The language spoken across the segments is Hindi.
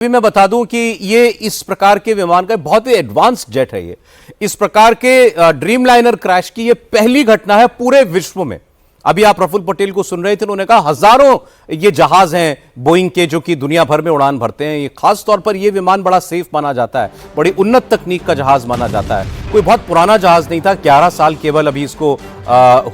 भी मैं बता दूं कि ये इस प्रकार के विमान का बहुत ही एडवांस्ड जेट है। ये इस प्रकार के ड्रीम लाइनर क्रैश की ये पहली घटना है पूरे विश्व में। अभी आप प्रफुल्ल पटेल को सुन रहे थे, उन्होंने कहा हजारों ये जहाज हैं बोइंग के जो कि दुनिया भर में उड़ान भरते हैं। ये खास तौर पर ये विमान बड़ा सेफ माना जाता है, बड़ी उन्नत तकनीक का जहाज माना जाता है। कोई बहुत पुराना जहाज नहीं था, 11 साल केवल अभी इसको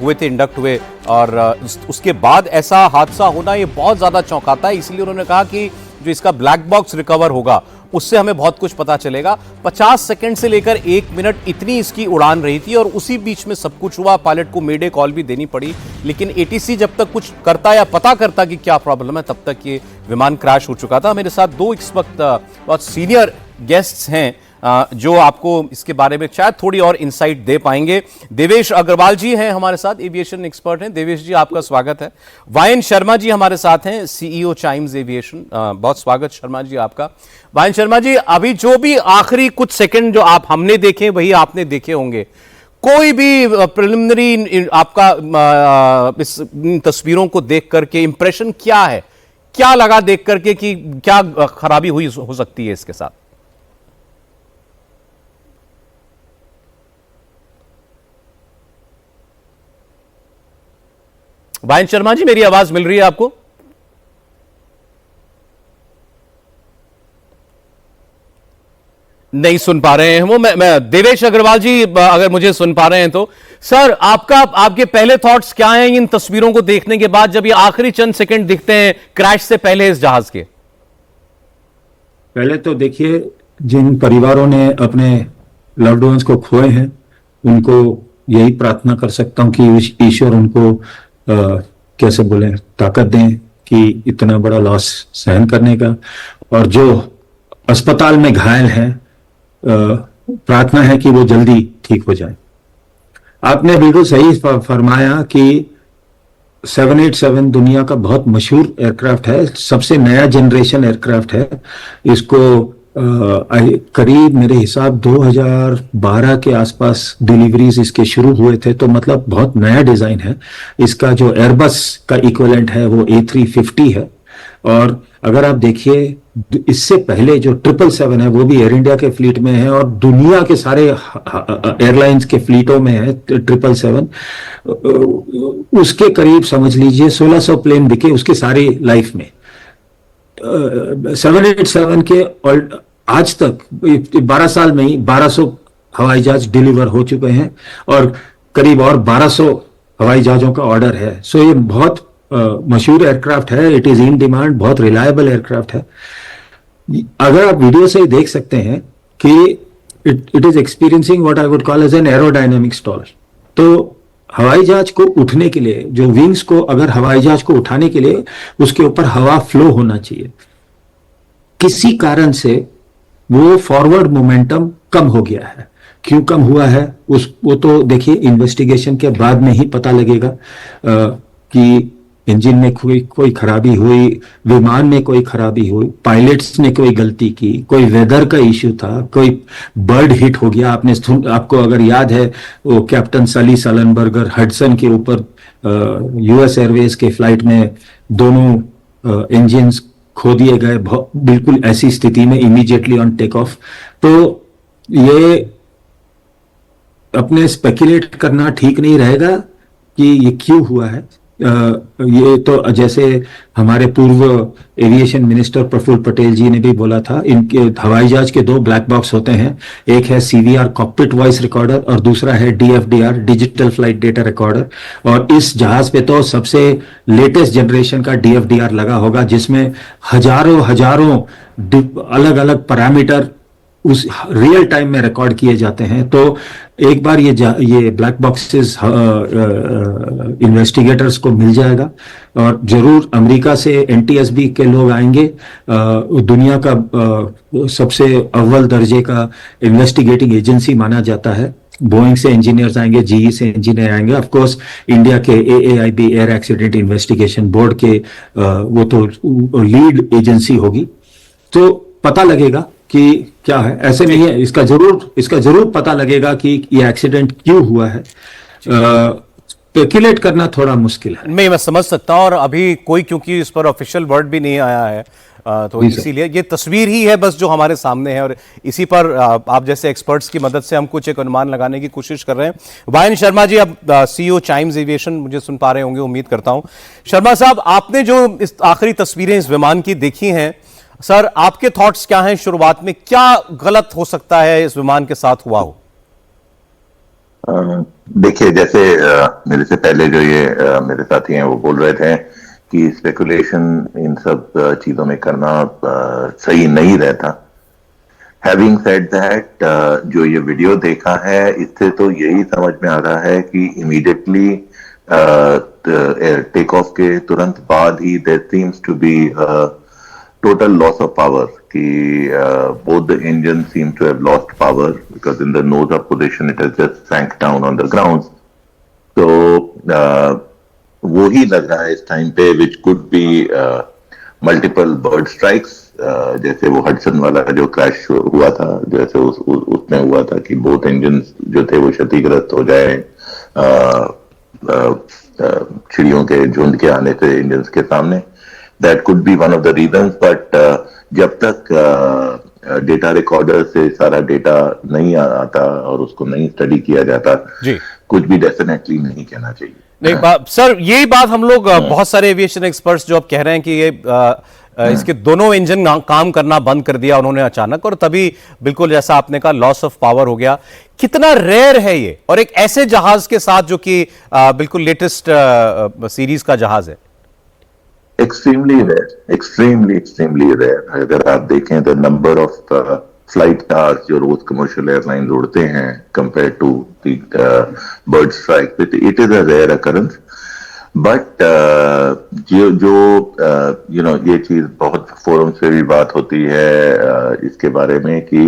हुए थे, इंडक्ट हुए, और उसके बाद ऐसा हादसा होना ये बहुत ज्यादा चौंकाता है। इसलिए उन्होंने कहा कि जो इसका ब्लैक बॉक्स रिकवर होगा उससे हमें बहुत कुछ पता चलेगा। 50 सेकंड से लेकर 1 मिनट इतनी इसकी उड़ान रही थी और उसी बीच में सब कुछ हुआ। पायलट को मेडे कॉल भी देनी पड़ी, लेकिन एटीसी जब तक कुछ करता या पता करता कि क्या प्रॉब्लम है तब तक ये विमान क्रैश हो चुका था। मेरे साथ दो इस वक्त बहुत सीनियर गेस्ट्स हैं जो आपको इसके बारे में शायद थोड़ी और इंसाइट दे पाएंगे। देवेश अग्रवाल जी हैं हमारे साथ, एविएशन एक्सपर्ट हैं। देवेश जी, आपका स्वागत है। वायन शर्मा जी हमारे साथ हैं, सीईओ चाइम्स एविएशन। बहुत स्वागत शर्मा जी आपका। वायन शर्मा जी, अभी जो भी आखिरी कुछ सेकंड जो हमने देखे वही आपने देखे होंगे, कोई भी प्रिलिमिनरी आपका इस तस्वीरों को देख करके इंप्रेशन क्या है? क्या लगा देख करके कि क्या खराबी हुई हो सकती है इसके साथ? वायन शर्मा जी, मेरी आवाज मिल रही है आपको? नहीं सुन पा रहे हैं वो। मैं देवेश अग्रवाल जी, अगर मुझे सुन पा रहे हैं तो सर, आपके पहले थॉट्स क्या हैं इन तस्वीरों को देखने के बाद, जब ये आखिरी चंद सेकंड दिखते हैं क्रैश से पहले इस जहाज के? पहले तो देखिए, जिन परिवारों ने अपने लव्ड वंस को खोए हैं उनको यही प्रार्थना कर सकता हूं कि ईश्वर उनको कैसे बोले, ताकत दें कि इतना बड़ा लॉस सहन करने का। और जो अस्पताल में घायल हैं, प्रार्थना है कि वो जल्दी ठीक हो जाए। आपने बिल्कुल सही फरमाया कि 787 दुनिया का बहुत मशहूर एयरक्राफ्ट है, सबसे नया जनरेशन एयरक्राफ्ट है। इसको करीब मेरे हिसाब 2012 के आसपास डिलीवरीज इसके शुरू हुए थे, तो मतलब बहुत नया डिजाइन है। इसका जो एयरबस का इक्विवेलेंट है वो A350 है। और अगर आप देखिए, इससे पहले जो 777 है वो भी एयर इंडिया के फ्लीट में है और दुनिया के सारे एयरलाइंस के फ्लीटों में है 777। उसके करीब समझ लीजिए 1600 प्लेन बिके उसकी सारी लाइफ में। 787 के आज तक 12 साल में ही 1200 हवाई जहाज डिलीवर हो चुके हैं और करीब और 1200 हवाई जहाजों का ऑर्डर है। सो ये बहुत मशहूर एयरक्राफ्ट है, इट इज इन डिमांड, बहुत रिलायबल एयरक्राफ्ट है। अगर आप वीडियो से ही देख सकते हैं कि it is experiencing what I would call as an aerodynamic stall. तो हवाई जहाज को उठने के लिए, जो विंग्स को, अगर हवाई जहाज को उठाने के लिए उसके ऊपर हवा फ्लो होना चाहिए। किसी कारण से वो फॉरवर्ड मोमेंटम कम हो गया है। क्यों कम हुआ है वो तो देखिए इन्वेस्टिगेशन के बाद में ही पता लगेगा कि इंजन में कोई खराबी हुई, विमान में कोई खराबी हुई, पायलट्स ने कोई गलती की, कोई वेदर का इश्यू था, कोई बर्ड हिट हो गया। आपको अगर याद है वो कैप्टन सली सलनबर्गर हडसन के ऊपर US एयरवेज के फ्लाइट में दोनों इंजन्स खो दिए गए, बिल्कुल ऐसी स्थिति में इमीडिएटली ऑन टेक ऑफ। तो ये अपने स्पेकुलेट करना ठीक नहीं रहेगा कि ये क्यों हुआ है। ये तो जैसे हमारे पूर्व एविएशन मिनिस्टर प्रफुल्ल पटेल जी ने भी बोला था, इनके हवाई जहाज के 2 ब्लैक बॉक्स होते हैं, एक है CVR कॉकपिट वॉइस रिकॉर्डर और दूसरा है DFDR digital flight data recorder. और इस जहाज पे तो सबसे लेटेस्ट जनरेशन का DFDR लगा होगा, जिसमें हजारों अलग अलग पैरामीटर उस रियल टाइम में रिकॉर्ड किए जाते हैं। तो एक बार ये ब्लैक बॉक्सेस इन्वेस्टिगेटर्स को मिल जाएगा और जरूर अमेरिका से NTSB के लोग आएंगे। दुनिया का सबसे अव्वल दर्जे का इन्वेस्टिगेटिंग एजेंसी माना जाता है। बोइंग से इंजीनियर्स आएंगे, GE से इंजीनियर आएंगे, ऑफ कोर्स इंडिया के AAIB air accident investigation board के वो तो लीड एजेंसी होगी। तो पता लगेगा कि क्या है, ऐसे नहीं है, इसका जरूर पता लगेगा कि ये एक्सीडेंट क्यों हुआ है। स्पेकुलेट करना थोड़ा मुश्किल है। मैं समझ सकता हूं, और अभी कोई क्योंकि इस पर ऑफिशियल वर्ड भी नहीं आया है तो जी सर। इसीलिए ये तस्वीर ही है बस जो हमारे सामने है, और इसी पर आप जैसे एक्सपर्ट्स की मदद से हम कुछ एक अनुमान लगाने की कोशिश कर रहे हैं। वायन शर्मा जी, अब सीईओ चाइम्स एविएशन, मुझे सुन पा रहे होंगे उम्मीद करता हूं। शर्मा साहब, आपने जो इस आखिरी तस्वीरें इस विमान की देखी हैं, सर आपके थॉट्स क्या हैं? शुरुआत में क्या गलत हो सकता है इस विमान के साथ हुआ हो? देखिए, जैसे मेरे से पहले जो ये मेरे साथी हैं वो बोल रहे थे कि स्पेकुलेशन इन सब चीजों में करना सही नहीं रहता। हैविंग सेड दैट, जो ये वीडियो देखा है इससे तो यही समझ में आ रहा है कि इमीडिएटली टेक ऑफ के तुरंत बाद ही there seems to be total loss of power कि both the engines seem to have lost power because in the nose up position it has just sank down on the ground. So वो ही लग रहा है इस टाइम पे, which could be multiple bird strikes, जैसे वो हडसन वाला जो क्रैश हुआ था, जैसे उसमें हुआ था कि both engines जो थे वो क्षतिग्रस्त हो जाए चिड़ियों के झुंड के आने से इंजन्स के सामने। That could be one of the reasons, but जब तक डेटा रिकॉर्डर से सारा डेटा नहीं आता और उसको नहीं स्टडी किया जाता जी, कुछ भी डेफिनेटली नहीं कहना चाहिए। नहीं सर, यही बात हम लोग बहुत सारे एविएशन एक्सपर्ट्स जो अब कह रहे हैं कि ये इसके दोनों इंजन काम करना बंद कर दिया उन्होंने अचानक, और तभी बिल्कुल जैसा आपने कहा लॉस ऑफ पावर हो गया। कितना रेयर है ये, और एक ऐसे जहाज के साथ जो कि बिल्कुल लेटेस्ट सीरीज का जहाज है? Extremely rare. अगर आप देखें तो नंबर ऑफ फ्लाइट आवर्स जो रोज कमर्शियल एयरलाइन उड़ते हैं compare to bird strike, it is a rare occurrence. But ये चीज बहुत फोरम से भी बात होती है इसके बारे में कि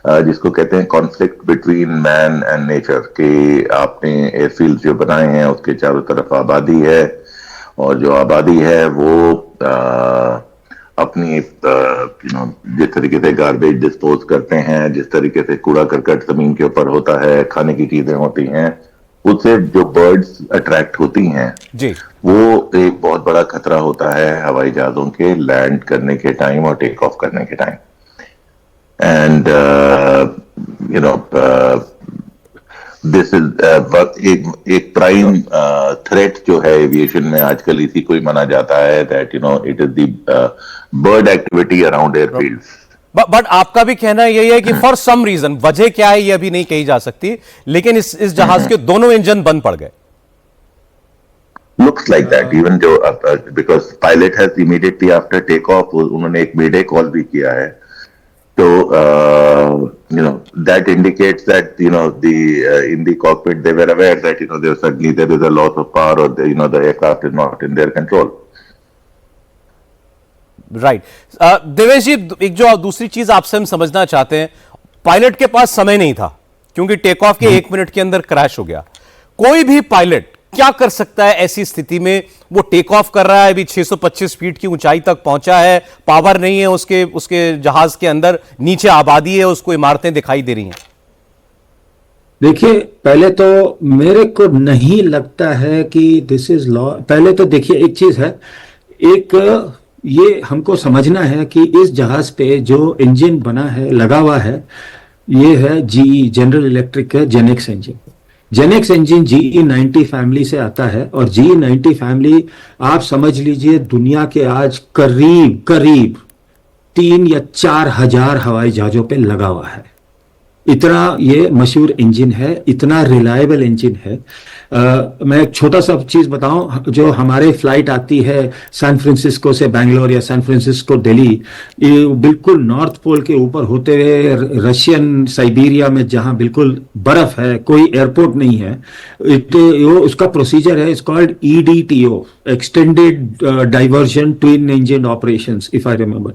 जिसको कहते हैं conflict between man and nature, कि आपने एयरफील्ड जो बनाए हैं उसके चारों तरफ आबादी है, और जो आबादी है वो अपनी जिस तरीके से गार्बेज डिस्पोज करते हैं, जिस तरीके से कूड़ा करकट जमीन के ऊपर होता है, खाने की चीजें होती हैं, उससे जो बर्ड्स अट्रैक्ट होती हैं जी, वो एक बहुत बड़ा खतरा होता है हवाई जहाजों के लैंड करने के टाइम और टेक ऑफ करने के टाइम। एंड दिस इज एक प्राइम थ्रेट जो है एविएशन में आजकल इसी को ही माना जाता है, that it is the bird activity around airfields. But आपका भी कहना यही है कि फॉर सम रीजन, वजह क्या है ये अभी नहीं कही जा सकती, लेकिन इस जहाज के दोनों इंजन बंद पड़ गए। Looks like that, even जो because pilot has immediately after takeoff उन्होंने एक mayday call भी किया है, तो that indicates that the in the cockpit they were aware that there suddenly there is a loss of power, or the aircraft is not in their control. Right. Devesh ji, एक जो दूसरी चीज आपसे हम समझना चाहते हैं, पायलट के पास समय नहीं था क्योंकि टेक ऑफ के 1 मिनट के अंदर क्रैश हो गया। कोई भी पायलट क्या कर सकता है ऐसी स्थिति में? वो टेक ऑफ कर रहा है, अभी 625 फीट की ऊंचाई तक पहुंचा है, पावर नहीं है उसके जहाज के अंदर, नीचे आबादी है, उसको इमारतें दिखाई दे रही हैं। देखिए, पहले तो मेरे को नहीं लगता है कि दिस इज लॉ। पहले तो देखिए, एक चीज है, एक ये हमको समझना है कि इस जहाज पे जो इंजन बना है, लगा हुआ है, ये है जीई, जनरल इलेक्ट्रिक का GEnx engine. GEnx engine GE 90 family से आता है, और जीई 90 फैमिली आप समझ लीजिए दुनिया के आज करीब 3 या 4 हजार हवाई जहाजों पे लगा हुआ है। इतना ये मशहूर इंजन है, इतना रिलायबल इंजन है। मैं एक छोटा सा चीज बताऊं, जो हमारे फ्लाइट आती है सैन फ्रांसिस्को से बैंगलोर या सैन फ्रांसिस्को दिल्ली, ये बिल्कुल नॉर्थ पोल के ऊपर होते हुए रशियन साइबेरिया में, जहां बिल्कुल बर्फ है, कोई एयरपोर्ट नहीं है, वो उसका प्रोसीजर है, it's called EDTO, extended diversion twin engine operations, if I remember.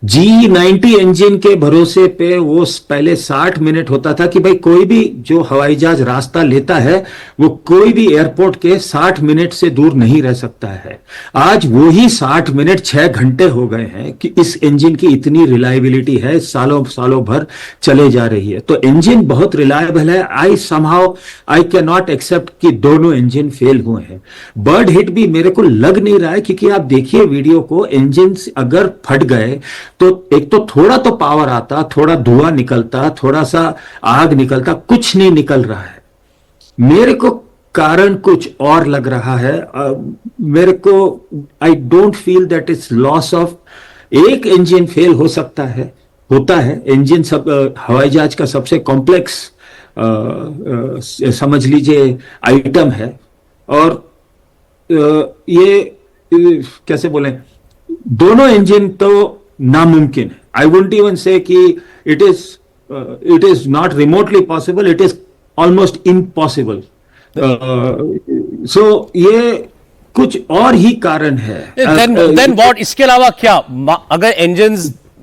G90 engine के भरोसे पे वो पहले 60 मिनट होता था कि भाई कोई भी जो हवाई जहाज रास्ता लेता है वो कोई भी एयरपोर्ट के 60 मिनट से दूर नहीं रह सकता है। आज वो ही 60 मिनट 6 घंटे हो गए हैं कि इस इंजन की इतनी रिलायबिलिटी है, सालों सालों भर चले जा रही है। तो इंजन बहुत रिलायबल है। आई कैन नॉट एक्सेप्ट कि दोनों इंजन फेल हुए हैं। बर्ड हिट भी मेरे को लग नहीं रहा है, क्योंकि आप देखिए वीडियो को, इंजन अगर फट गए तो एक तो थोड़ा तो पावर आता, थोड़ा धुआं निकलता, थोड़ा सा आग निकलता, कुछ नहीं निकल रहा है। मेरे को कारण कुछ और लग रहा है। मेरे को I don't feel that is loss of, एक इंजन फेल हो सकता है, होता है। इंजन सब हवाई जहाज का सबसे कॉम्प्लेक्स समझ लीजिए आइटम है, और ये कैसे बोले, दोनों इंजन तो नामुमकिन है। आई वुडंट इवन से कि it is not remotely possible, it is almost impossible. So ये कुछ और ही कारण है। देन व्हाट, इसके अलावा क्या? अगर इंजन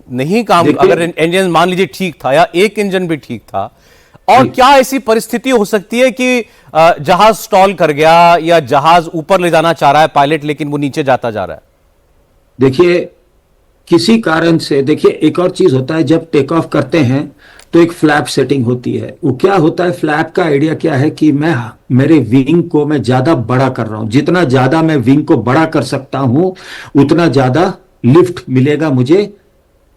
नहीं काम, अगर इंजन मान लीजिए ठीक था, या एक इंजन भी ठीक था, और क्या ऐसी परिस्थिति हो सकती है कि जहाज स्टॉल कर गया, या जहाज ऊपर ले जाना चाह रहा है पायलट, लेकिन वो नीचे जाता जा रहा है? देखिए, किसी कारण से, देखिए एक और चीज होता है, जब टेक ऑफ करते हैं तो एक फ्लैप सेटिंग होती है। वो क्या होता है, फ्लैप का आइडिया क्या है कि मैं मेरे विंग को मैं ज्यादा बड़ा कर रहा हूं। जितना ज्यादा मैं विंग को बड़ा कर सकता हूं उतना ज्यादा लिफ्ट मिलेगा मुझे,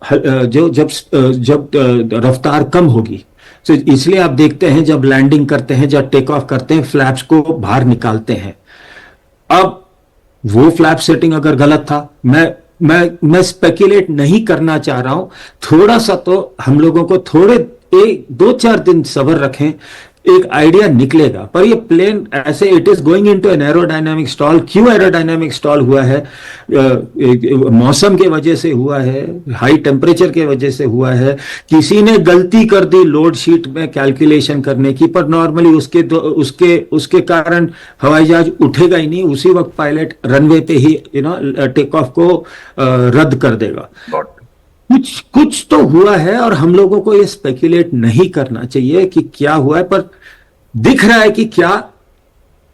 जो जब रफ्तार कम होगी। तो इसलिए आप देखते हैं जब लैंडिंग करते हैं, जब टेक ऑफ करते हैं, फ्लैप्स को बाहर निकालते हैं। अब वो फ्लैप सेटिंग अगर गलत था, मैं स्पेकुलेट नहीं करना चाह रहा हूं, थोड़ा सा तो हम लोगों को थोड़े 1-2-4 दिन सब्र रखें, एक आइडिया निकलेगा। पर ये प्लेन ऐसे it is going into an aerodynamic stall. क्यों एरोडायनामिक स्टॉल हुआ है? मौसम के वजह से हुआ है, हाई टेम्परेचर के वजह से हुआ है। किसी ने गलती कर दी लोड शीट में कैलकुलेशन करने की, पर नॉर्मली उसके कारण हवाई जहाज उठेगा ही नहीं। उसी वक्त पायलट रनवे पे ही टेक ऑफ को रद्द कर देगा। कुछ तो हुआ है, और हम लोगों को ये स्पेकुलेट नहीं करना चाहिए कि क्या हुआ है, पर दिख रहा है कि क्या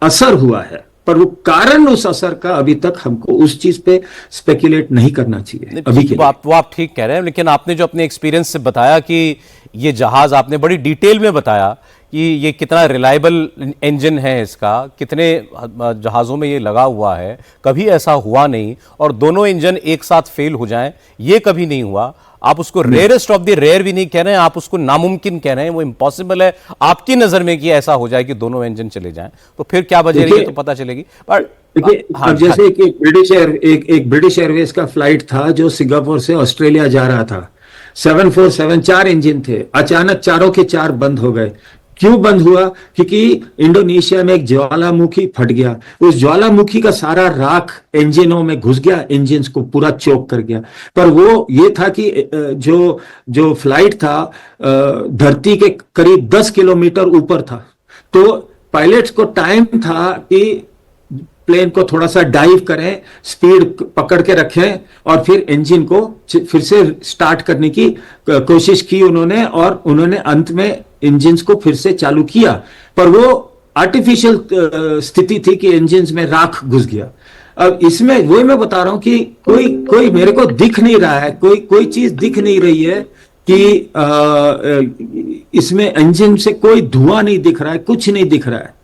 असर हुआ है, पर वो कारण उस असर का अभी तक हमको उस चीज पे स्पेकुलेट नहीं करना चाहिए अभी के लिए। वो आप ठीक कह रहे हैं, लेकिन आपने जो अपने एक्सपीरियंस से बताया कि ये जहाज, आपने बड़ी डिटेल में बताया कि ये कितना रिलायबल इंजन है, इसका कितने जहाज़ों में ये लगा हुआ है, कभी ऐसा हुआ नहीं, और दोनों इंजन एक साथ फेल हो जाएं ये कभी नहीं हुआ। आप उसको रेयरेस्ट ऑफ द रेयर भी नहीं कह रहे हैं, आप उसको नामुमकिन कह रहे हैं। वो इम्पॉसिबल है आपकी नज़र में कि ऐसा हो जाए कि दोनों इंजन चले जाएं, तो फिर क्या वजह रही है तो पता चलेगी। पर देखिए, अब जैसे कि एक ब्रिटिश एयरवेज का फ्लाइट था जो सिंगापुर से ऑस्ट्रेलिया जा रहा था, 747 4 इंजन थे, अचानक चारों के चार बंद हो गए। क्यों बंद हुआ? क्योंकि इंडोनेशिया में एक ज्वालामुखी फट गया। उस ज्वालामुखी का सारा राख इंजनों में घुस गया, इंजन को पूरा चोक कर गया। पर वो ये था कि जो फ्लाइट था धरती के करीब 10 किलोमीटर ऊपर था, तो पायलट्स को टाइम था कि प्लेन को थोड़ा सा डाइव करें, स्पीड पकड़ के रखें, और फिर इंजन को फिर से स्टार्ट करने की कोशिश की उन्होंने, और उन्होंने अंत में इंजन को फिर से चालू किया। पर वो आर्टिफिशियल स्थिति थी कि इंजन में राख घुस गया। अब इसमें वही मैं बता रहा हूं कि कोई मेरे को दिख नहीं रहा है, कोई चीज दिख नहीं रही है कि इसमें इंजन से कोई धुआं नहीं दिख रहा है, कुछ नहीं दिख रहा है।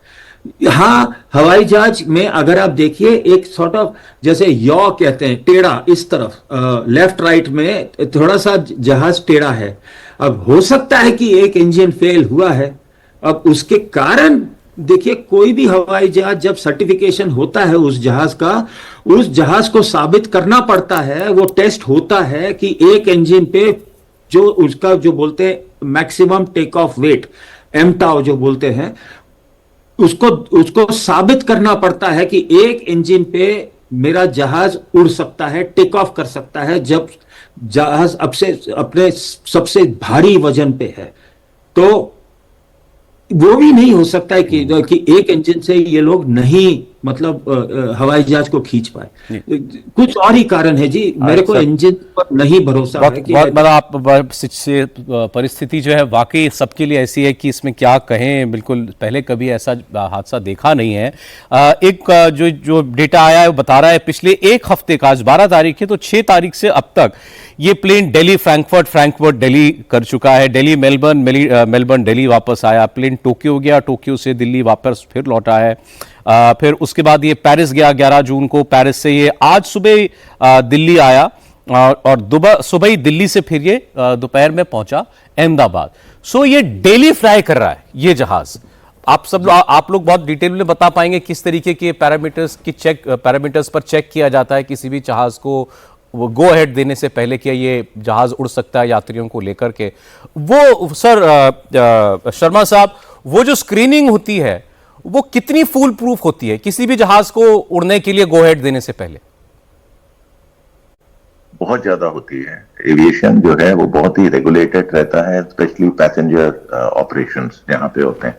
हाँ, हवाई जहाज में अगर आप देखिए एक सॉर्ट ऑफ जैसे यॉ कहते हैं, टेढ़ा इस तरफ लेफ्ट राइट में थोड़ा सा जहाज टेढ़ा है। अब हो सकता है कि एक इंजन फेल हुआ है। अब उसके कारण देखिए, कोई भी हवाई जहाज जब सर्टिफिकेशन होता है उस जहाज का, उस जहाज को साबित करना पड़ता है, वो टेस्ट होता है कि एक इंजन पे जो उसका जो बोलते हैं मैक्सिमम टेक ऑफ वेट, एमटाओ जो बोलते हैं, उसको साबित करना पड़ता है कि एक इंजन पे मेरा जहाज उड़ सकता है, टेक ऑफ कर सकता है, जब जहाज अपने सबसे भारी वजन पे है। तो वो भी नहीं हो सकता है कि एक इंजन से ये लोग नहीं मतलब हवाई जहाज को खींच पाए। कुछ और ही कारण है जी, मेरे को इंजन पर नहीं भरोसा है कि बहुत बड़ा परिस्थिति जो है वाकई सबके लिए ऐसी है कि इसमें क्या कहें, बिल्कुल पहले कभी ऐसा हादसा देखा नहीं है। एक जो डेटा आया है वो बता रहा है पिछले एक हफ्ते का, आज 12 तारीख है तो 6 तारीख से अब तक ये plane Delhi Frankfurt, Frankfurt Delhi कर चुका है, दिल्ली मेलबर्न, मेलबर्न दिल्ली वापस आया, प्लेन टोक्यो गया, टोक्यो से दिल्ली वापस फिर लौटा है, फिर उसके बाद ये पेरिस गया 11 जून को, पेरिस से ये आज सुबह दिल्ली आया और सुबह ही दिल्ली से फिर ये दोपहर में पहुंचा अहमदाबाद। सो ये डेली फ्लाई कर रहा है ये जहाज। आप लोग बहुत डिटेल में बता पाएंगे किस तरीके के पैरामीटर्स पर चेक किया जाता है किसी भी जहाज को वो गो अहेड देने से पहले कि ये जहाज उड़ सकता है यात्रियों को लेकर के। वो सर शर्मा साहब, वो जो स्क्रीनिंग होती है वो कितनी फूल प्रूफ होती है किसी भी जहाज को उड़ने के लिए गो अहेड देने से पहले? बहुत ज्यादा होती है। एविएशन जो है वो बहुत ही रेगुलेटेड रहता है, स्पेशली पैसेंजर ऑपरेशंस जहां पे होते हैं।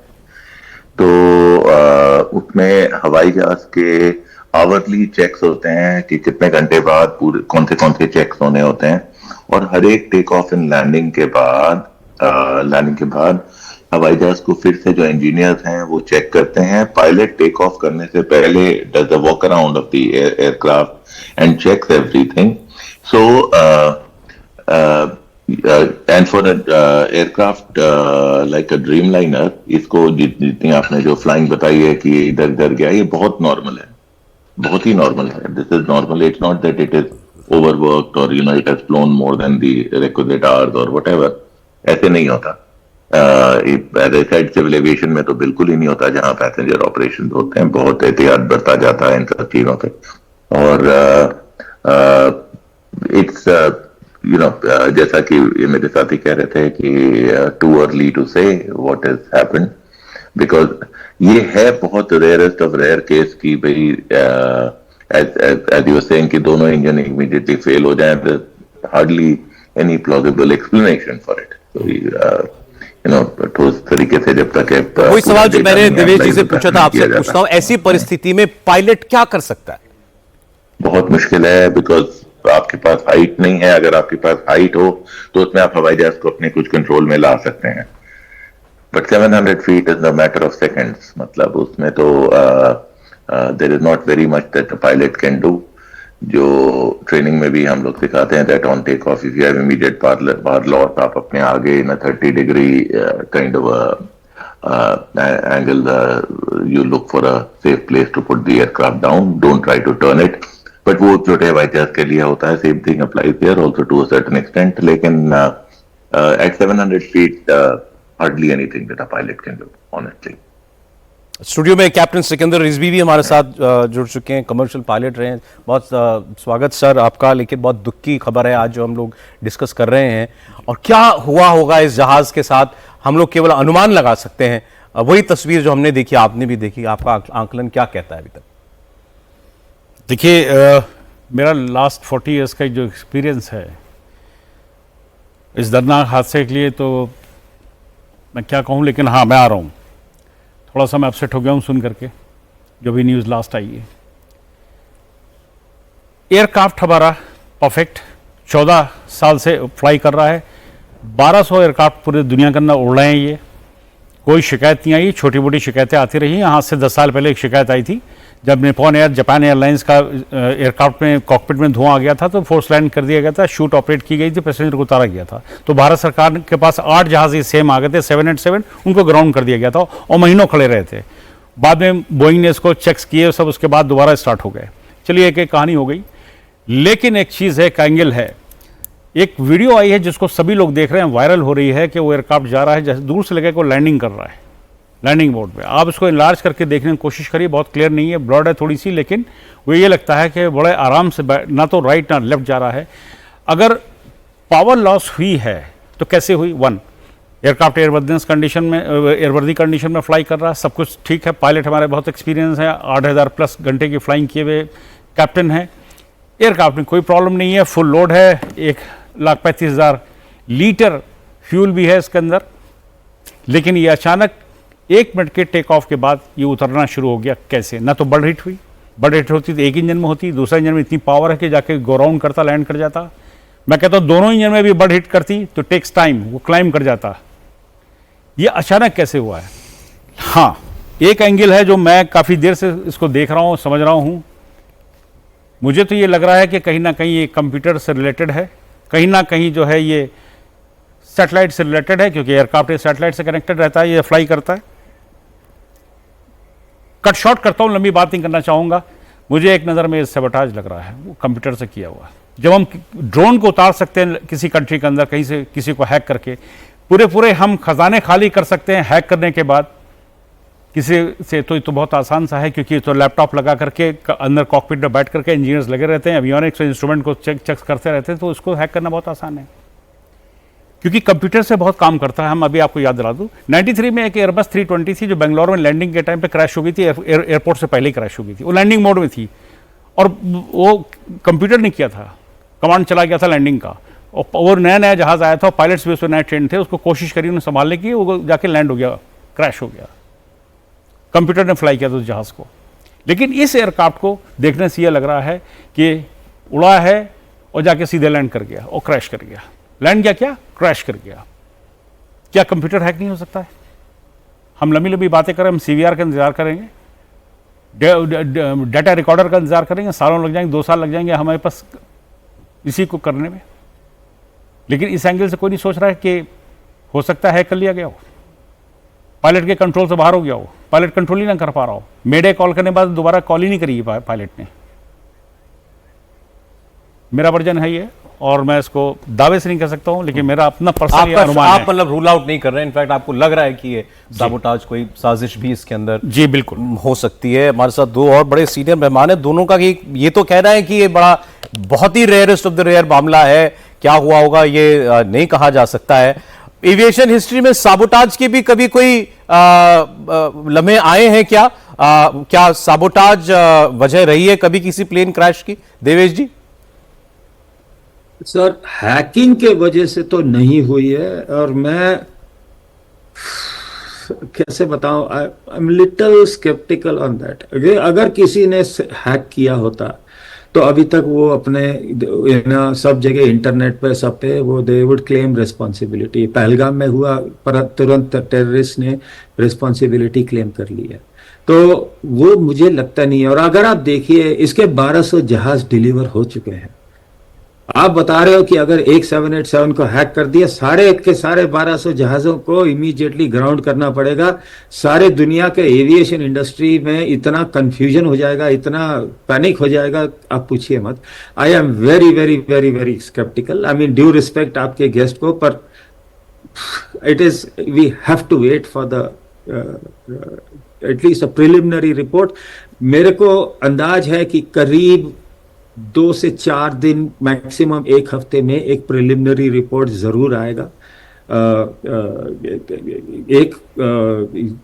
तो उसमें हवाई जहाज के आवरली चेक्स होते हैं कि कितने घंटे बाद पूरे कौन से चेक्स होने होते हैं, और हर एक टेक ऑफ एंड लैंडिंग के बाद हवाई जहाज को फिर से जो इंजीनियर्स हैं वो चेक करते हैं। पायलट टेक ऑफ करने से पहले does the walk around of the aircraft and checks everything. So and for aircraft like a Dreamliner, इसको जितनी आपने जो फ्लाइंग बताई है कि इधर उधर गया, ये बहुत नॉर्मल है, बहुत ही नॉर्मल है। This is normal, it's not that it is overworked और it has flown more than the requisite hours और व्हाटएवर, ऐसे नहीं होता। सिविल एविएशन में तो बिल्कुल ही नहीं होता, जहां पैसेंजर ऑपरेशन होते हैं बहुत एहतियात बरता जाता है इन सब चीजों पे। और इट्स जैसा कि मेरे साथी कह रहे थे कि टू अर्ली टू से व्हाट इज हैपेंड, बिकॉज ये है बहुत रेयरेस्ट ऑफ रेयर केस की भाई एज यू सेइंग कि दोनों इंजन इमीडिएटली फेल हो जाए, hardly any plausible explanation for it. तो उस तरीके से जब तक वही सवाल जो मैंने देवेश जी से पूछा था आपसे पूछता हूं, ऐसी परिस्थिति में पायलट क्या कर सकता है? बहुत मुश्किल है, बिकॉज आपके पास हाइट नहीं है। अगर आपके पास हाइट हो तो उसमें आप हवाई जहाज को अपने कुछ कंट्रोल में ला सकते हैं, but 700 feet is the matter of seconds. मतलब उसमें तो there is not very much that the pilot can do. जो ट्रेनिंग में भी हम लोग सिखाते हैं that on take off if you have immediate bar loss, आप अपने आगे इन 30 degree kind of angle you look for a safe place to put the aircraft down, don't try to turn it। but वो छोटे हवाई जहाज के लिए होता है, same thing applies here also to a certain extent। लेकिन at 700 feet hardly anything that a pilot can do, honestly। Studio में कैप्टन सिकंदर रिजवी भी हमारे साथ जुड़ चुके हैं, कमर्शियल पायलट रहे हैं। बहुत स्वागत सर आपका। लेकिन बहुत दुख की खबर है आज जो हम लोग डिस्कस कर रहे हैं, और क्या हुआ होगा इस जहाज के साथ हम लोग केवल अनुमान लगा सकते हैं। वही तस्वीर जो हमने देखी, आपने भी देखी, आपका आंकलन क्या कहता है अभी तक? देखिए, मेरा लास्ट 40 इयर्स का जो एक्सपीरियंस है इस दर्दनाक हादसे के लिए, तो मैं क्या कहूँ, लेकिन हाँ मैं आ रहा हूँ। थोड़ा सा मैं अपसेट हो गया हूँ सुन करके जो भी न्यूज़ लास्ट आई है। एयरक्राफ्ट हमारा परफेक्ट 14 साल से फ्लाई कर रहा है। 1200 एयरक्राफ्ट पूरे दुनिया के अंदर उड़ रहे हैं, ये कोई शिकायत नहीं आई। छोटी मोटी शिकायतें आती रही हैं। आज से 10 साल पहले एक शिकायत आई थी जब निप्पॉन एयर जापान एयरलाइंस का एयरक्राफ्ट में कॉकपिट में धुआं आ गया था, तो फोर्स लैंड कर दिया गया था, शूट ऑपरेट की गई थी, पैसेंजर को उतारा गया था। तो भारत सरकार के पास 8 जहाज ही सेम आ गए थे 787, उनको ग्राउंड कर दिया गया था और महीनों खड़े रहे थे। बाद में बोइंग ने इसको चेक्स किए सब, उसके बाद दोबारा स्टार्ट हो गए। चलिए एक एक कहानी हो गई। लेकिन एक चीज़ है, एक एंगल है, एक वीडियो आई है जिसको सभी लोग देख रहे हैं, वायरल हो रही है कि वो एयरक्राफ्ट जा रहा है, जैसे दूर से लगे को लैंडिंग कर रहा है लैंडिंग बोर्ड पे। आप इसको इनलार्ज करके देखने की कोशिश करिए, बहुत क्लियर नहीं है, ब्रॉड है थोड़ी सी, लेकिन वो ये लगता है कि बड़े आराम से ना तो राइट ना लेफ्ट जा रहा है। अगर पावर लॉस हुई है तो कैसे हुई? 1, एयरक्राफ्ट एयरवर्दीनेस कंडीशन में, एयरवर्दी कंडीशन में फ्लाई कर रहा है, सब कुछ ठीक है। पायलट हमारे बहुत एक्सपीरियंस है, 8000 प्लस घंटे की फ्लाइंग किए हुए कैप्टन है। एयरक्राफ्ट में कोई प्रॉब्लम नहीं है, फुल लोड है, 1,35,000 लीटर फ्यूल भी है इसके अंदर। लेकिन ये अचानक 1 मिनट के टेक ऑफ के बाद ये उतरना शुरू हो गया। कैसे? ना तो बर्ड हिट हुई, बर्ड हिट होती तो एक इंजन में होती, दूसरा इंजन में इतनी पावर है कि जाके गो राउंड करता, लैंड कर जाता। मैं कहता हूँ दोनों इंजन में भी बर्ड हिट करती तो टेक्स टाइम, वो क्लाइम कर जाता। ये अचानक कैसे हुआ है? हाँ, एक एंगल है जो मैं काफ़ी देर से इसको देख रहा हूँ, समझ रहा हूँ। मुझे तो ये लग रहा है कि कहीं ना कहीं ये कंप्यूटर से रिलेटेड है, कहीं ना कहीं जो है ये सैटेलाइट से रिलेटेड है, क्योंकि एयरक्राफ्ट सैटेलाइट से कनेक्टेड रहता है, ये फ्लाई करता है। कट शॉर्ट करता हूँ, लंबी बात नहीं करना चाहूँगा। मुझे एक नज़र में सैबोटाज लग रहा है, वो कंप्यूटर से किया हुआ है। जब हम ड्रोन को उतार सकते हैं किसी कंट्री के अंदर, कहीं से किसी को हैक करके, पूरे हम खजाने खाली कर सकते हैं हैक करने के बाद किसी से, तो ये तो बहुत आसान सा है, क्योंकि तो लैपटॉप लगा करके अंदर कॉकपिट में बैठ करके इंजीनियर्स लगे रहते हैं, एवियोनिक्स इंस्ट्रूमेंट को चेक करते रहते हैं, तो उसको हैक करना बहुत आसान है, क्योंकि कंप्यूटर से बहुत काम करता है। हम अभी आपको याद दिला दूं, 93 में एक एयरबस 320 थी जो बेंगलोर में लैंडिंग के टाइम पे क्रैश हो गई थी, एयरपोर्ट से पहले ही क्रैश हो गई थी। वो लैंडिंग मोड में थी और वो कंप्यूटर ने किया था, कमांड चला गया था लैंडिंग का, और नया जहाज़ आया था, पायलट्स भी उसमें नए ट्रेन थे, उसको कोशिश करी उन्हें संभालने की, वो जाके लैंड हो गया, क्रैश हो गया। कंप्यूटर ने फ्लाई किया था उस जहाज़ को। लेकिन इस एयरक्राफ्ट को देखने से ये लग रहा है कि उड़ा है और जाके सीधे लैंड कर गया और क्रैश कर गया। लैंड क्या क्रैश कर गया। क्या कंप्यूटर हैक नहीं हो सकता है? हम लंबी लंबी बातें करें, हम CVR का इंतजार करेंगे, डाटा रिकॉर्डर का इंतजार करेंगे, सालों लग जाएंगे, 2 साल लग जाएंगे हमारे पास इसी को करने में। लेकिन इस एंगल से कोई नहीं सोच रहा है कि हो सकता है कर लिया गया हो, पायलट के कंट्रोल से बाहर हो गया हो, पायलट कंट्रोल ही ना कर पा रहा हो, मेडे कॉल करने के बाद दोबारा कॉल ही नहीं करी पायलट ने। मेरा वर्जन है ये, और मैं इसको दावे से नहीं कह सकता हूं, लेकिन मेरा अपना पर्सनल अनुमान है। आप मतलब रूल आउट नहीं कर रहे हैं, इनफैक्ट आपको लग रहा है कि ये साबोटाज कोई साजिश भी इसके अंदर जी बिल्कुल हो सकती है। हमारे साथ 2 और बड़े सीनियर मेहमान हैं, दोनों का ये तो कहना है कि ये बहुत ही रेयरेस्ट ऑफ द रेयर मामला है, क्या हुआ होगा ये नहीं कहा जा सकता है। एविएशन हिस्ट्री में साबोटाज के भी कभी कोई लम्हे आए हैं क्या? क्या साबोटाज वजह रही है कभी किसी प्लेन क्रैश की? देवेश जी। सर, हैकिंग के वजह से तो नहीं हुई है, और मैं कैसे बताऊं, I am little sceptical on that. अगर किसी ने हैक किया होता तो अभी तक वो अपने सब जगह इंटरनेट पे सब पे वो they would claim responsibility. Pahalgam में हुआ पर तुरंत टेररिस्ट ने रिस्पॉन्सिबिलिटी क्लेम कर ली है, तो वो मुझे लगता नहीं है। और अगर आप देखिए, इसके 1200 जहाज डिलीवर हो चुके हैं। आप बता रहे हो कि अगर एक 787 को हैक कर दिया, सारे के सारे 1200 जहाजों को इमीडिएटली ग्राउंड करना पड़ेगा। सारे दुनिया के एविएशन इंडस्ट्री में इतना कंफ्यूजन हो जाएगा, इतना पैनिक हो जाएगा, आप पूछिए मत। I am very very very very sceptical. I mean, due respect आपके गेस्ट को, पर it is, we have to wait for the at least a preliminary report. मेरे को अंदाज है कि करीब 2 से 4 दिन, मैक्सिमम 1 हफ्ते में एक प्रिलिमिनरी रिपोर्ट जरूर आएगा।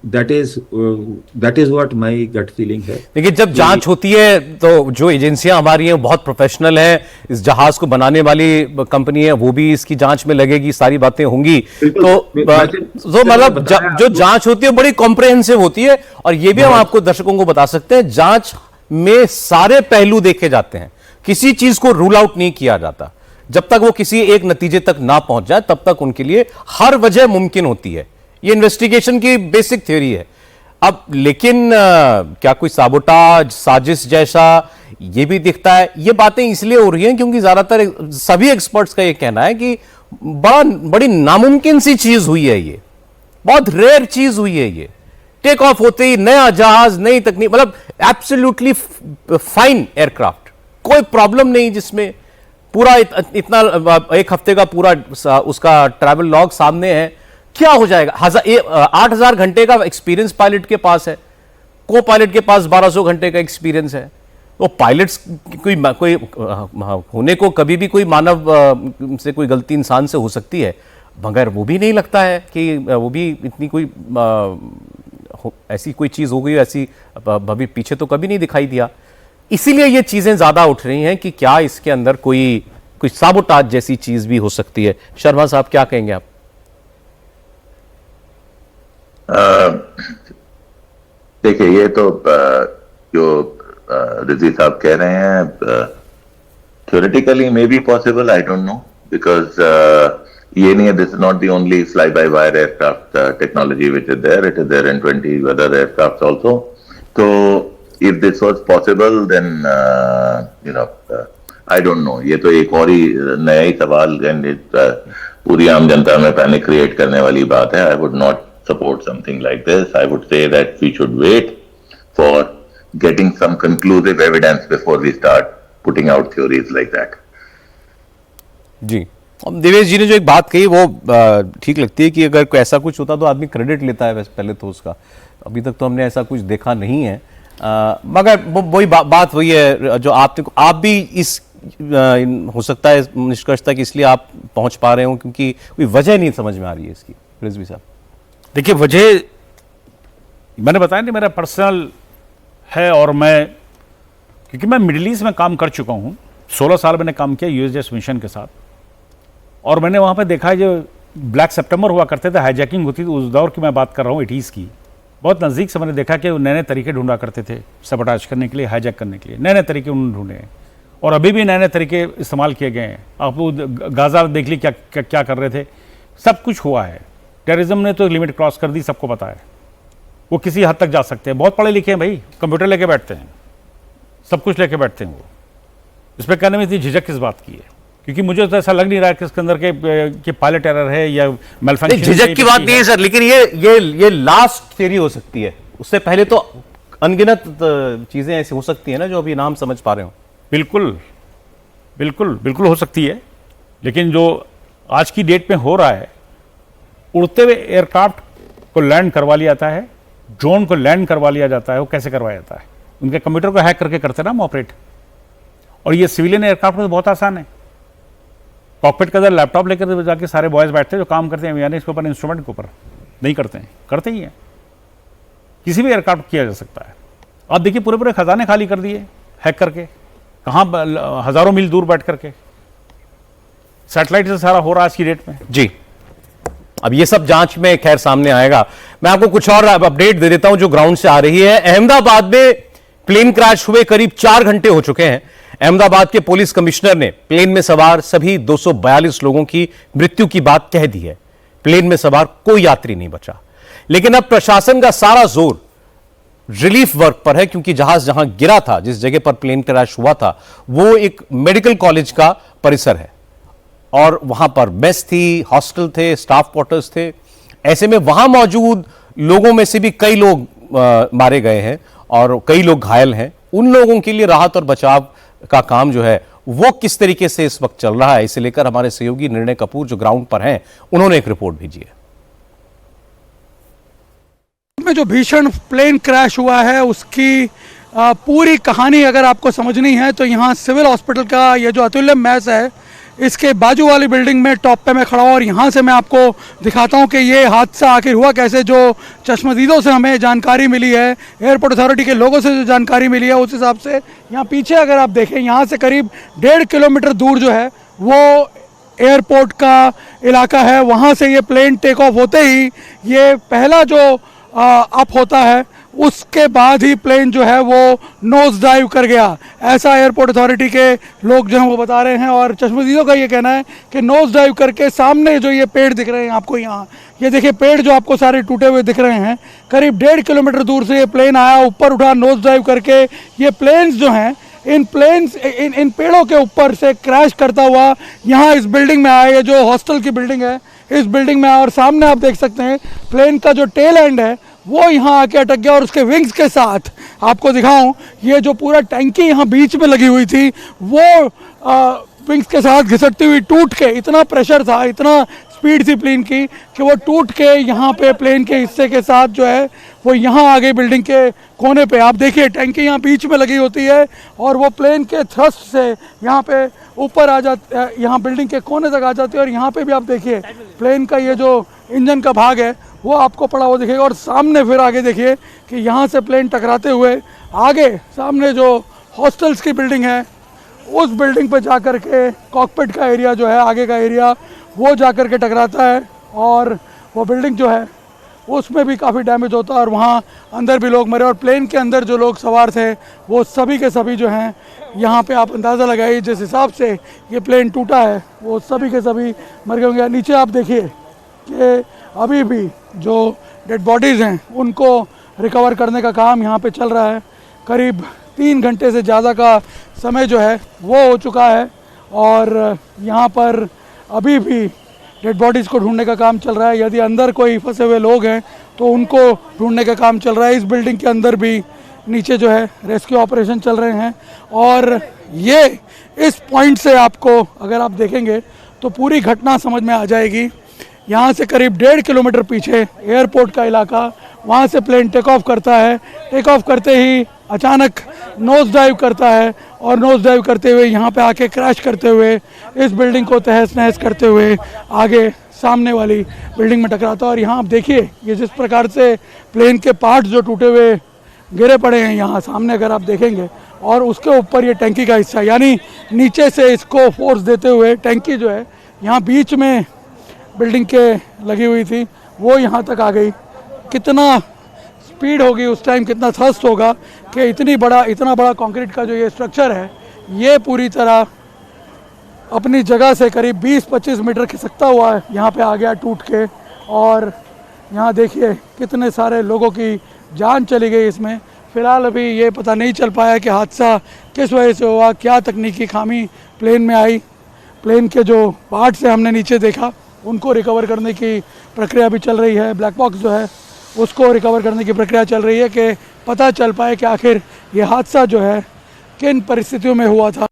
That is what my gut feeling है। देखिए, जब जांच होती है तो जो एजेंसियां हमारी हैं बहुत प्रोफेशनल हैं, इस जहाज को बनाने वाली कंपनी है वो भी इसकी जांच में लगेगी, सारी बातें होंगी। तो मतलब जो जांच होती है बड़ी कॉम्प्रिहेंसिव होती है, और ये भी हम आपको दर्शकों को बता सकते हैं, जांच में सारे पहलू देखे जाते हैं, किसी चीज को रूल आउट नहीं किया जाता। जब तक वो किसी एक नतीजे तक ना पहुंच जाए तब तक उनके लिए हर वजह मुमकिन होती है। ये इन्वेस्टिगेशन की बेसिक थ्योरी है। अब लेकिन क्या कोई साबोटाज साजिश जैसा ये भी दिखता है? ये बातें इसलिए हो रही हैं क्योंकि ज्यादातर सभी एक्सपर्ट्स का ये कहना है कि बड़ी नामुमकिन सी चीज हुई है, ये बहुत रेयर चीज हुई है। ये टेक ऑफ होते ही नया जहाज, नई तकनीक, मतलब एब्सोल्युटली फाइन एयरक्राफ्ट, कोई प्रॉब्लम नहीं, जिसमें पूरा इतना 1 हफ्ते का पूरा उसका ट्रैवल लॉग सामने है। क्या हो जाएगा? 8000 घंटे का एक्सपीरियंस पायलट के पास है, को पायलट के पास 1200 घंटे का एक्सपीरियंस है। तो पायलट्स कोई होने को कभी भी कोई मानव से कोई गलती इंसान से हो सकती है, मगर वो भी नहीं लगता है कि वो भी इतनी कोई ऐसी कोई चीज हो गई, ऐसी अभी पीछे तो कभी नहीं दिखाई दिया। इसीलिए ये चीजें ज्यादा उठ रही हैं कि क्या इसके अंदर कोई साबोटाज जैसी चीज भी हो सकती है। शर्मा साहब, क्या कहेंगे आप? देखिए, ये तो जो रिजी साहब कह रहे हैं, theoretically may be possible, I don't know, because ये नहीं है, this is not the only fly-by-wire aircraft technology which is there. It is there in 20 other aircrafts also. So if this was possible, then I don't know. ये तो एक और ही नया ही सवाल, पूरी आम जनता में पैनिक क्रिएट करने वाली बात है. I would not support something like this. I would say that we should wait for getting some conclusive evidence before we start putting out theories like that. जी, देवेश जी ने जो एक बात कही वो ठीक लगती है कि अगर कोई ऐसा कुछ होता तो आदमी क्रेडिट लेता है वैसे पहले तो उसका. अभी तक तो हमने ऐसा कुछ देखा नहीं है. मगर वही बात वही है जो आप भी इस हो सकता है निष्कर्ष तक इसलिए आप पहुंच पा रहे हो क्योंकि कोई वजह नहीं समझ में आ रही है इसकी. रिजवी साहब, देखिए, वजह मैंने बताया नहीं, मेरा पर्सनल है, और मैं क्योंकि मैं मिडिल ईस्ट में काम कर चुका हूँ. 16 साल मैंने काम किया यूएसएस मिशन के साथ, और मैंने वहाँ पे देखा है जो ब्लैक सितंबर हुआ करते थे, हाईजैकिंग होती थी, उस दौर की मैं बात कर रहा हूँ 80s की. बहुत नज़दीक से मैंने देखा कि नए नए तरीके ढूंढा करते थे सबटाज करने के लिए, हाईजैक करने के लिए. नए नए तरीके उन्होंने ढूंढे हैं और अभी भी नए नए तरीके इस्तेमाल किए गए हैं. आप गाज़ा देख ली क्या कर रहे थे. सब कुछ हुआ है. टेररिज्म ने तो लिमिट क्रॉस कर दी, सबको पता है. वो किसी हद तक जा सकते हैं. बहुत पढ़े लिखे हैं भाई, कंप्यूटर लेके बैठते हैं, सब कुछ लेके बैठते हैं. वो इस पर कहने में इतनी झिझक किस बात की है? क्योंकि मुझे तो ऐसा लग नहीं रहा है कि इसके अंदर के पायलट एरर है या मैलफंक्शन. झिझक की बात नहीं है सर, लेकिन ये लास्ट थियरी हो सकती है. उससे पहले तो अनगिनत चीजें ऐसी हो सकती है ना जो अभी नाम समझ पा रहे हो. बिल्कुल बिल्कुल बिल्कुल हो सकती है, लेकिन जो आज की डेट में हो रहा है, उड़ते हुए एयरक्राफ्ट को लैंड करवा लिया जाता है, ड्रोन को लैंड करवा लिया जाता है. वो कैसे करवाया जाता है? उनके कंप्यूटर को हैक करके करते हैं ना हम ऑपरेट. और ये सिविलियन एयरक्राफ्ट में बहुत आसान है. कॉकपिट के अंदर लैपटॉप लेकर जाके सारे बॉयज बैठते हैं जो काम करते हैं, यानी इसके ऊपर इंस्ट्रूमेंट के ऊपर नहीं करते हैं, करते ही हैं. किसी भी एयरक्राफ्ट किया जा सकता है. आप देखिए, पूरे पूरे खजाने खाली कर दिए हैक करके, कहाँ हजारों मील दूर बैठ करके. सैटेलाइट से सारा हो रहा आज की डेट में. जी, अब ये सब जांच में खैर सामने आएगा. मैं आपको कुछ और अपडेट दे देता हूं जो ग्राउंड से आ रही है. अहमदाबाद में प्लेन क्रैश हुए करीब 4 घंटे हो चुके हैं. अहमदाबाद के पुलिस कमिश्नर ने प्लेन में सवार सभी 242 लोगों की मृत्यु की बात कह दी है. प्लेन में सवार कोई यात्री नहीं बचा. लेकिन अब प्रशासन का सारा जोर रिलीफ वर्क पर है, क्योंकि जहाज जहां गिरा था, जिस जगह पर प्लेन क्रैश हुआ था, वो एक मेडिकल कॉलेज का परिसर है और वहां पर मेस थी, हॉस्टल थे, स्टाफ क्वार्टर्स थे. ऐसे में वहां मौजूद लोगों में से भी कई लोग मारे गए हैं और कई लोग घायल हैं. उन लोगों के लिए राहत और बचाव का काम जो है वो किस तरीके से इस वक्त चल रहा है, इसे लेकर हमारे सहयोगी निर्णय कपूर जो ग्राउंड पर हैं, उन्होंने एक रिपोर्ट भेजी है. में जो भीषण प्लेन क्रैश हुआ है उसकी पूरी कहानी अगर आपको समझनी है तो यहाँ सिविल हॉस्पिटल का ये जो अतुल्य मैस है, इसके बाजू वाली बिल्डिंग में टॉप पे मैं खड़ा हूँ और यहाँ से मैं आपको दिखाता हूँ कि ये हादसा आखिर हुआ कैसे. जो चश्मदीदों से हमें जानकारी मिली है, एयरपोर्ट अथॉरिटी के लोगों से जो जानकारी मिली है, उस हिसाब से यहाँ पीछे अगर आप देखें, यहाँ से करीब 1.5 किलोमीटर दूर जो है वो एयरपोर्ट का इलाका है. वहाँ से ये प्लेन टेक ऑफ होते ही ये पहला जो अप होता है, उसके बाद ही प्लेन जो है वो नोज डाइव कर गया, ऐसा एयरपोर्ट अथॉरिटी के लोग जो हैं वो बता रहे हैं. और चश्मदीदों का ये कहना है कि नोज डाइव करके सामने जो ये पेड़ दिख रहे हैं आपको, यहाँ ये देखिए पेड़ जो आपको सारे टूटे हुए दिख रहे हैं, करीब 1.5 किलोमीटर दूर से ये प्लेन आया, ऊपर उठा, नोज डाइव करके ये प्लेन्स जो हैं इन पेड़ों के ऊपर से क्रैश करता हुआ यहाँ इस बिल्डिंग में आया. ये जो हॉस्टल की बिल्डिंग है, इस बिल्डिंग में आया और सामने आप देख सकते हैं प्लेन का जो टेल एंड है वो यहाँ आके अटक गया. और उसके विंग्स के साथ आपको दिखाऊं, ये जो पूरा टैंकी यहाँ बीच में लगी हुई थी वो विंग्स के साथ घिसटती हुई टूट के, इतना प्रेशर था, इतना स्पीड थी प्लेन की कि वो टूट के यहाँ पे प्लेन के हिस्से के साथ जो है वो यहाँ आ गई बिल्डिंग के कोने पे. आप देखिए टैंकी यहाँ बीच में लगी होती है और वो प्लेन के थ्रस्ट से यहाँ पे ऊपर आ जाती है, यहाँ बिल्डिंग के कोने तक आ जाती है. और यहाँ पे भी आप देखिए प्लेन का ये जो इंजन का भाग है वो आपको पड़ा हुआ दिखेगा. और सामने फिर आगे देखिए कि यहाँ से प्लेन टकराते हुए आगे सामने जो हॉस्टल्स की बिल्डिंग है, उस बिल्डिंग पे जा कर के कॉकपिट का एरिया जो है, आगे का एरिया, वो जा कर के टकराता है और वो बिल्डिंग जो है उसमें भी काफ़ी डैमेज होता है और वहाँ अंदर भी लोग मरे और प्लेन के अंदर जो लोग सवार थे वो सभी के सभी जो हैं यहाँ पे आप अंदाज़ा लगाइए जिस हिसाब से ये प्लेन टूटा है वो सभी के सभी मर गए होंगे। नीचे आप देखिए कि अभी भी जो डेड बॉडीज़ हैं उनको रिकवर करने का काम यहाँ पे चल रहा है। करीब 3 घंटे से ज़्यादा का समय जो है वो हो चुका है और यहाँ पर अभी भी डेड बॉडीज़ को ढूंढने का काम चल रहा है। यदि अंदर कोई फंसे हुए लोग हैं तो उनको ढूंढने का काम चल रहा है। इस बिल्डिंग के अंदर भी नीचे जो है रेस्क्यू ऑपरेशन चल रहे हैं और ये इस पॉइंट से आपको अगर आप देखेंगे तो पूरी घटना समझ में आ जाएगी। यहाँ से करीब 1.5 किलोमीटर पीछे एयरपोर्ट का इलाका, वहाँ से प्लेन टेक ऑफ करता है। टेक ऑफ करते ही अचानक नोज डाइव करता है और नोज डाइव करते हुए यहाँ पे आके क्रैश करते हुए इस बिल्डिंग को तहस नहस करते हुए आगे सामने वाली बिल्डिंग में टकराता है। और यहाँ आप देखिए ये जिस प्रकार से प्लेन के पार्ट्स जो टूटे हुए गिरे पड़े हैं यहाँ सामने अगर आप देखेंगे और उसके ऊपर ये टैंकी का हिस्सा, यानी नीचे से इसको फोर्स देते हुए टैंकी जो है यहाँ बीच में बिल्डिंग के लगी हुई थी वो यहाँ तक आ गई। कितना स्पीड होगी उस टाइम, कितना थ्रस्ट होगा कि इतना बड़ा कंक्रीट का जो ये स्ट्रक्चर है ये पूरी तरह अपनी जगह से करीब 20-25 मीटर खिसकता हुआ यहाँ पे आ गया टूट के। और यहाँ देखिए कितने सारे लोगों की जान चली गई इसमें। फ़िलहाल अभी ये पता नहीं चल पाया कि हादसा किस वजह से हुआ, क्या तकनीकी खामी प्लेन में आई। प्लेन के जो पार्ट्स से हमने नीचे देखा उनको रिकवर करने की प्रक्रिया भी चल रही है। ब्लैक बॉक्स जो है उसको रिकवर करने की प्रक्रिया चल रही है कि पता चल पाए कि आखिर ये हादसा जो है किन परिस्थितियों में हुआ था।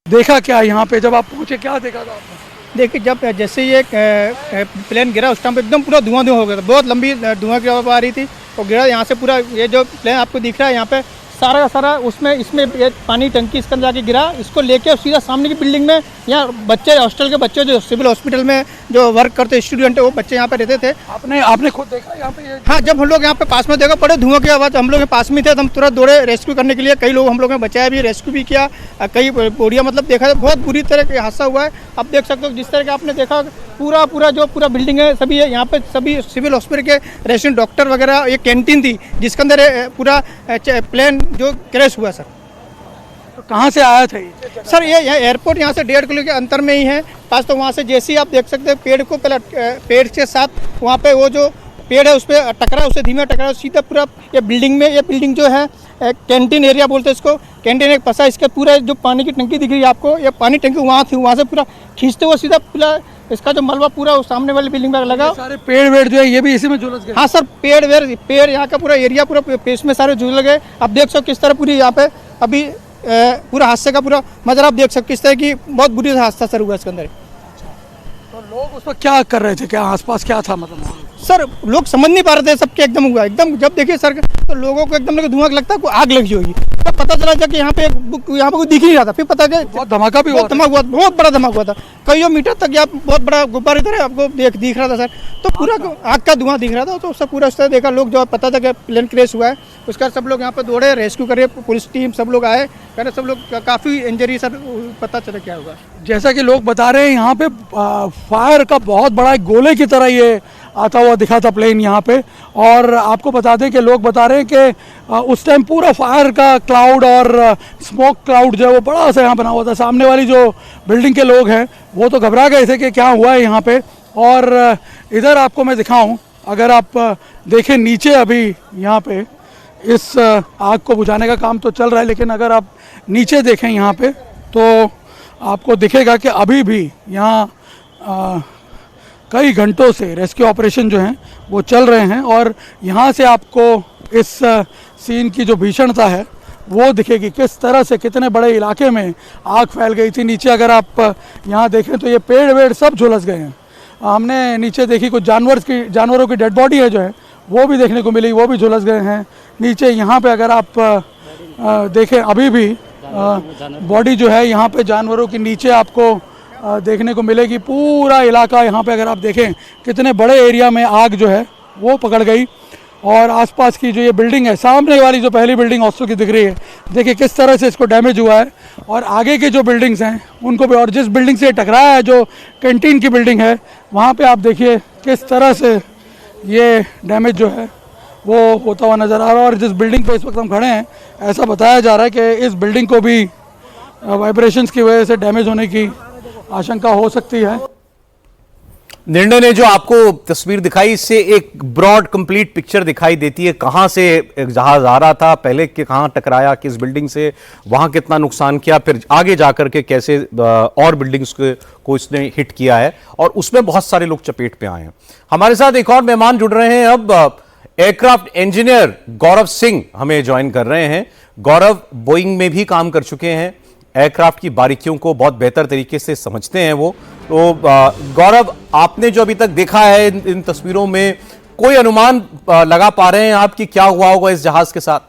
देखा क्या यहाँ पे जब आप पहुँचे, क्या देखा था आपने? देखिए जब जैसे ये प्लेन गिरा उस टाइम पे एकदम पूरा धुआं हो गया था, बहुत लंबी धुआं की आवाज़ आ रही थी और गिरा यहाँ से पूरा ये जो प्लेन आपको दिख रहा है यहाँ पे सारा का सारा उसमें इसमें ये पानी टंकी इसके अंदर जाके गिरा। इसको लेके सीधा सामने की बिल्डिंग में यहाँ बच्चे हॉस्टल के बच्चे जो सिविल हॉस्पिटल में जो वर्क करते स्टूडेंट है वो बच्चे यहाँ पे रहते थे। आपने खुद देखा यहाँ पे? हाँ, जब हम लोग यहाँ पे पास में देखा बड़े धुआं की आवाज़, हम लोग पास में थे तो हम तुरंत दौड़े रेस्क्यू करने के लिए। कई लोग हम लोग ने बचाया भी, रेस्क्यू भी किया। कई बोरियाँ मतलब देखा था, बहुत बुरी तरह का हादसा हुआ है। आप देख सकते हो जिस तरह का आपने देखा पूरा बिल्डिंग है सभी है यहाँ पे सभी सिविल हॉस्पिटल के रेसिडेंट डॉक्टर वगैरह। एक कैंटीन थी जिसके अंदर पूरा प्लेन जो क्रैश हुआ सर। तो कहाँ से आया था ये? सर ये एयरपोर्ट यहाँ से 1.5 किलो के अंतर में ही है पास। तो वहाँ से जैसे ही आप देख सकते हैं पेड़ को पहले पेड़ के साथ वहाँ पे वो जो पेड़ है उस पर टकरा, उससे धीमे टकरा सीधा पूरा ये बिल्डिंग में। ये बिल्डिंग जो है कैंटीन एरिया बोलते हैं इसको, कैंटीन एक फंसा। इसके पूरा जो पानी की टंकी दिख रही है आपको, ये पानी टंकी वहाँ थी, वहाँ से पूरा खींचते हुए सीधा पूरा इसका जो मलबा पूरा उस सामने वाली बिल्डिंग में लगा। सारे पेड़ वेड़ जो है ये भी इसी में झुलस गए? हाँ सर, पेड़ यहाँ का पूरा एरिया पूरा पेड़ में सारे झुलस गए। आप देख सकते किस तरह पूरी यहाँ पे अभी पूरा हादसे का पूरा मंजर आप देख सकते किस तरह की बहुत बुरी हादसा सर हुआ इसके अंदर। तो लोग उस पर क्या कर रहे थे, क्या आसपास क्या था मतलब? सर लोग समझ नहीं पा रहे थे, सबके एकदम हुआ एकदम। जब देखिए सर तो लोगों को एकदम धुआं लगता है, आग लगी होगी। तब पता चला कि यहाँ पे कोई दिख नहीं रहा था। फिर पता चला बहुत धमाका भी हुआ, बहुत बड़ा धमाका हुआ था। कई मीटर तक यहाँ बहुत बड़ा गुब्बारे तरह आपको दिख रहा था सर। तो पूरा आग का धुआं दिख रहा था। तो सब पूरा उस तरह देखा लोग, जो पता था कि प्लेन क्रैश हुआ है उसका सब लोग यहाँ पे दौड़े, रेस्क्यू करे, पुलिस टीम सब लोग आए, करे सब लोग काफ़ी इंजरी सर पता चला क्या हुआ। जैसा कि लोग बता रहे हैं यहाँ पे फायर का बहुत बड़ा गोले की तरह ये आता हुआ दिखा था प्लेन यहाँ पे। और आपको बता दें कि लोग बता रहे हैं कि उस टाइम पूरा फायर का क्लाउड और स्मोक क्लाउड जो है वो बड़ा सा यहाँ बना हुआ था। सामने वाली जो बिल्डिंग के लोग हैं वो तो घबरा गए थे कि क्या हुआ है यहाँ पे। और इधर आपको मैं दिखाऊं, अगर आप देखें नीचे अभी यहाँ पे इस आग को बुझाने का काम तो चल रहा है, लेकिन अगर आप नीचे देखें यहाँ पे तो आपको दिखेगा कि अभी भी यहाँ कई घंटों से रेस्क्यू ऑपरेशन जो हैं वो चल रहे हैं। और यहाँ से आपको इस सीन की जो भीषणता है वो दिखेगी, किस तरह से कितने बड़े इलाके में आग फैल गई थी। नीचे अगर आप यहाँ देखें तो ये पेड़ वेड़ सब झुलस गए हैं। हमने नीचे देखी कुछ जानवरों की डेड बॉडी है जो है वो भी देखने को मिली, वो भी झुलस गए हैं। नीचे यहाँ पे अगर आप देखें अभी भी बॉडी जो है यहाँ पे जानवरों की नीचे आपको देखने को मिलेगी। पूरा इलाका यहाँ पे अगर आप देखें कितने बड़े एरिया में आग जो है वो पकड़ गई। और आसपास की जो ये बिल्डिंग है, सामने वाली जो पहली बिल्डिंग हॉस्टल की दिख रही है, देखिए किस तरह से इसको डैमेज हुआ है। और आगे के जो बिल्डिंग्स हैं उनको भी, और जिस बिल्डिंग से टकराया है जो कैंटीन की बिल्डिंग है, वहाँ पे आप देखिए किस तरह से ये डैमेज जो है वो होता हुआ नज़र आ रहा है। और जिस बिल्डिंग पे इस वक्त हम खड़े हैं, ऐसा बताया जा रहा है कि इस बिल्डिंग को भी वाइब्रेशंस की वजह से डैमेज होने की आशंका हो सकती है। निर्णय ने जो आपको तस्वीर दिखाई, इससे एक ब्रॉड कंप्लीट पिक्चर दिखाई देती है, कहां से एक जहाज आ रहा था, पहले के कहां टकराया, किस बिल्डिंग से, वहां कितना नुकसान किया, फिर आगे जाकर के कैसे और बिल्डिंग्स को इसने हिट किया है, और उसमें बहुत सारे लोग चपेट में आए हैं। हमारे साथ एक और मेहमान जुड़ रहे हैं, अब एयरक्राफ्ट इंजीनियर गौरव सिंह हमें ज्वाइन कर रहे हैं। गौरव बोइंग में भी काम कर चुके हैं, एयरक्राफ्ट की बारीकियों को बहुत बेहतर तरीके से समझते हैं वो। तो गौरव, आपने जो अभी तक देखा है इन तस्वीरों में, कोई अनुमान लगा पा रहे हैं आप कि क्या हुआ होगा इस जहाज के साथ?